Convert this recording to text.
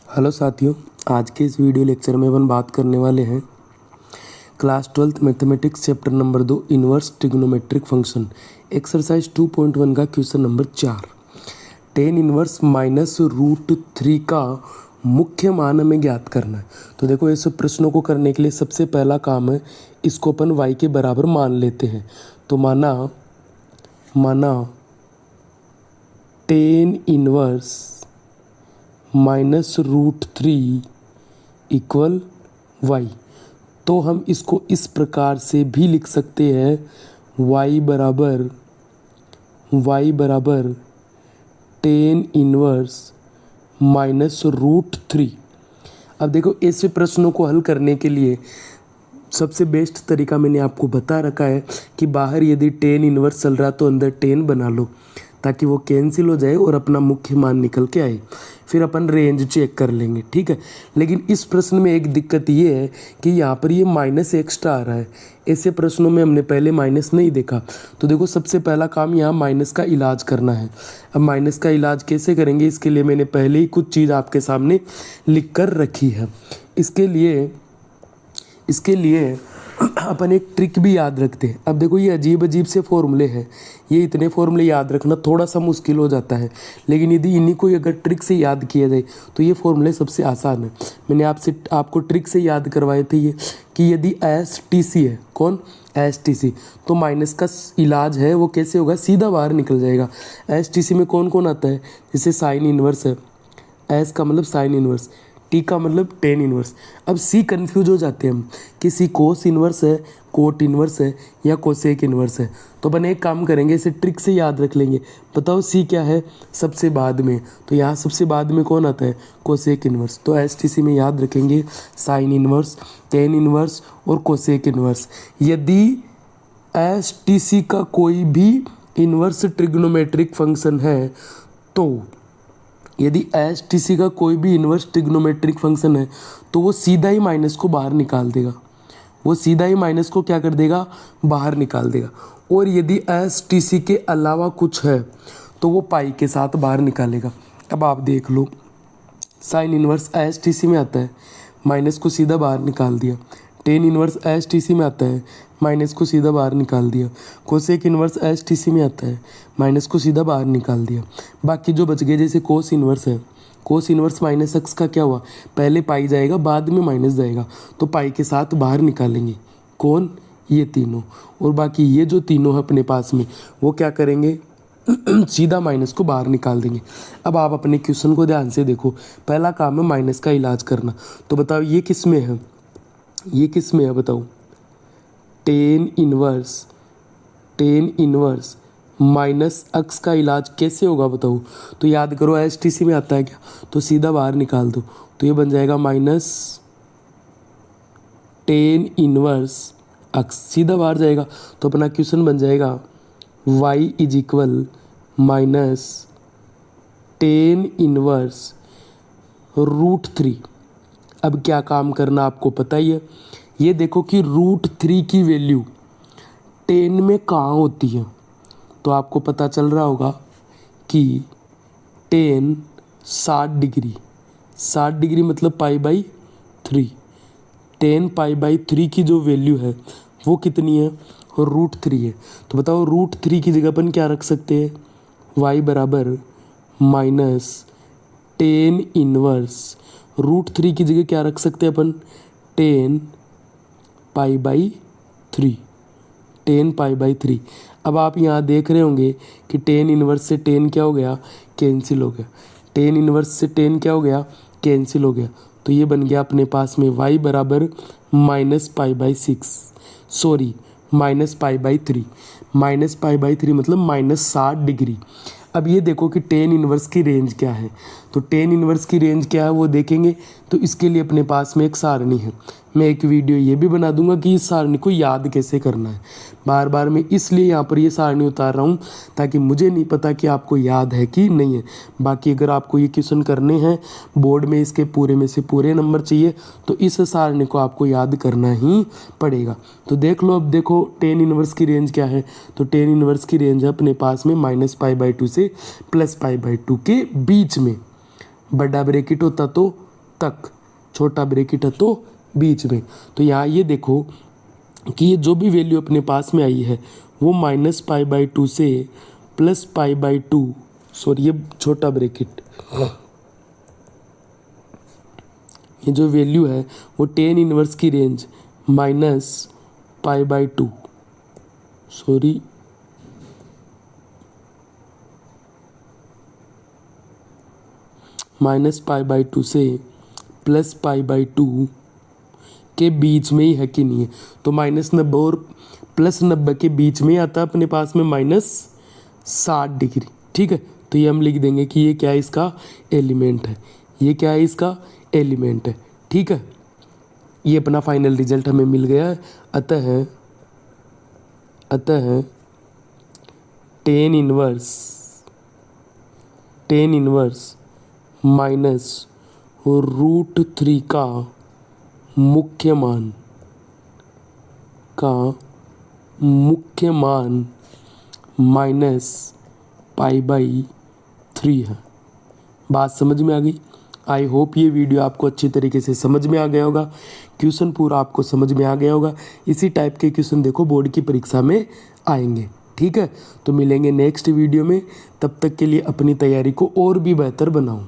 Hello साथियों, आज के इस वीडियो लेक्चर में अपन बात करने वाले हैं class 12th mathematics chapter number 2 inverse trigonometric function exercise 2.1 का question number 4। Tan inverse minus root 3 का मुख्य मान हमें ज्ञात करना है। तो देखो, इस प्रश्नों को करने के लिए सबसे पहला काम है, इसको अपन y के बराबर मान लेते हैं। तो माना tan inverse minus root 3 equal y. तो हम इसको इस प्रकार से भी लिख सकते हैं, y बराबर टेन इन्वर्स माइनस रूट 3। अब देखो, ऐसे प्रश्नों को हल करने के लिए सबसे बेस्ट तरीका मैंने आपको बता रखा है कि बाहर यदि टेन इन्वर्स चल रहा तो अंदर टेन बना लो, ताकि वो कैंसिल हो जाए और अपना मुख्य मान निकल के आए। फिर अपन रेंज चेक कर लेंगे, ठीक है। लेकिन इस प्रश्न में एक दिक्कत ये है कि यहाँ पर ये माइनस एक्स्ट्रा आ रहा है। ऐसे प्रश्नों में हमने पहले माइनस नहीं देखा। तो देखो, सबसे पहला काम यहाँ माइनस का इलाज करना है। अब माइनस का इलाज कैसे करेंगे, इसके लिए मैंने पहले ही कुछ चीज़ आपके सामने लिख कर रखी है। इसके लिए अपन एक ट्रिक भी याद रखते हैं। अब देखो, ये अजीब अजीब से फॉर्मूले हैं, ये इतने फॉर्मूले याद रखना थोड़ा सा मुश्किल हो जाता है। लेकिन यदि इन्हीं को अगर ट्रिक से याद किया जाए तो ये फॉर्मूले सबसे आसान है। मैंने आपको ट्रिक से याद करवाए थे ये कि यदि एस टी सी है, कौन एस टी सी, तो माइनस का इलाज है वो कैसे होगा, सीधा बाहर निकल जाएगा। एस टी सी में कौन कौन आता है, जैसे साइन इन्वर्स है, एस का मतलब साइन इन्वर्स, टी का मतलब टेन इन्वर्स। अब सी कंफ्यूज हो जाते हैं हम कि सी कोस इन्वर्स है, कोट इन्वर्स है या कोसेक इन्वर्स है। तो अपन एक काम करेंगे, इसे ट्रिक से याद रख लेंगे। बताओ सी क्या है सबसे बाद में, तो यहाँ सबसे बाद में कौन आता है, कोसेक इन्वर्स। तो एस टी सी में याद रखेंगे साइन इन्वर्स, टेन इन्वर्स और कोसेक इन्वर्स। यदि एस टी सी का कोई भी इन्वर्स ट्रिग्नोमेट्रिक फंक्शन है, तो यदि एस टी सी का कोई भी इन्वर्स ट्रिग्नोमेट्रिक फंक्शन है तो वो सीधा ही माइनस को बाहर निकाल देगा। वो सीधा ही माइनस को क्या कर देगा, बाहर निकाल देगा। और यदि एस टी सी के अलावा कुछ है तो वो पाई के साथ बाहर निकालेगा। अब आप देख लो, sine inverse S T C में आता है, माइनस को सीधा बाहर निकाल दिया। Tan inverse S T C में आता है, माइनस को सीधा बाहर निकाल दिया। Cosec inverse S T C में आता है, माइनस को सीधा बाहर निकाल दिया। बाकी जो बच गए, जैसे कोस इन्वर्स है, कोस इन्वर्स माइनस एक्स का क्या हुआ, पहले पाई जाएगा बाद में माइनस जाएगा, तो पाई के साथ बाहर निकालेंगे कौन, ये तीनों। और बाकी ये जो तीनों है अपने पास में, वो क्या करेंगे सीधा माइनस को बाहर निकाल देंगे। अब आप अपने क्वेश्चन को ध्यान से देखो, पहला काम है माइनस का इलाज करना। तो बताओ ये किस में है, ये किस में है बताओ, टेन इन्वर्स माइनस एक्स का इलाज कैसे होगा बताओ। तो याद करो, एस टी सी में आता है क्या, तो सीधा बाहर निकाल दो। तो ये बन जाएगा माइनस टेन इन्वर्स एक्स, सीधा बाहर जाएगा। तो अपना क्वेश्चन बन जाएगा y is equal minus tan inverse root 3। अब क्या काम करना आपको पता ही है। ये देखो कि रूट 3 की वैल्यू 10 में कहाँ होती है, तो आपको पता चल रहा होगा कि 10 60 डिग्री मतलब पाई बाई 3। 10 पाई बाई 3 की जो वैल्यू है वो कितनी है, रूट 3 है। तो बताओ, रूट 3 की जगह अपन क्या रख सकते हैं, y बराबर माइनस 10 इन्वर्स रूट 3 की जगह क्या रख सकते हैं अपन, 10 पाई बाई 3, 10 पाई बाई 3। अब आप यहाँ देख रहे होंगे कि 10 इन्वर्स से 10 क्या हो गया, कैंसिल हो गया। 10 इन्वर्स से 10 क्या हो गया, कैंसिल हो गया। तो ये बन गया अपने पास में y बराबर minus pi by 6, sorry minus pi by 3। Minus pi by 3 मतलब माइनस 60 डिग्री। अब ये देखो कि 10 इन्वर्स की रेंज क्या है। तो 10 इन्वर्स की रेंज क्या है वो देखेंगे। तो इसके लिए अपने पास में एक सारणी है, मैं एक वीडियो ये भी बना दूंगा कि इस सारणी को याद कैसे करना है। बार बार मैं इसलिए यहाँ पर ये सारणी उतार रहा हूँ ताकि मुझे नहीं पता कि आपको याद है कि नहीं है। बाकी अगर आपको ये क्वेश्चन करने हैं बोर्ड में, इसके पूरे में से पूरे नंबर चाहिए, तो इस सारणी को आपको याद करना ही पड़ेगा। तो देख लो, अब देखो 10 इन्वर्स की रेंज क्या है। तो 10 इन्वर्स की रेंज है अपने पास में माइनस पाई बाई 2 से प्लस पाई बाई 2 के बीच में। बड़ा ब्रैकेट होता तो तक, छोटा ब्रैकेट है तो बीच में। तो यहाँ ये देखो कि ये जो भी वैल्यू अपने पास में आई है वो -π/2 से +π/2, सॉरी ये छोटा ब्रैकेट, ये जो वैल्यू है वो tan इनवर्स की रेंज -π/2, सॉरी -π/2 से +π/2 के बीच में ही है कि नहीं है। तो -90 और +90 के बीच में आता है अपने पास में -60 डिग्री, ठीक है। तो ये हम लिख देंगे कि ये क्या है, इसका एलिमेंट है, ये क्या है, इसका एलिमेंट है, ठीक है। ये अपना फाइनल रिजल्ट हमें मिल गया है। अतः tan इनवर्स -√3 का मुख्य मान -π/3 है। बात समझ में आ गई? आई होप ये वीडियो आपको अच्छी तरीके से समझ में आ गया होगा, क्वेश्चन पूरा आपको समझ में आ गया होगा। इसी टाइप के क्वेश्चन देखो बोर्ड की परीक्षा में आएंगे, ठीक है। तो मिलेंगे नेक्स्ट वीडियो में, तब तक के लिए अपनी तैयारी को और भी बेहतर बनाओ।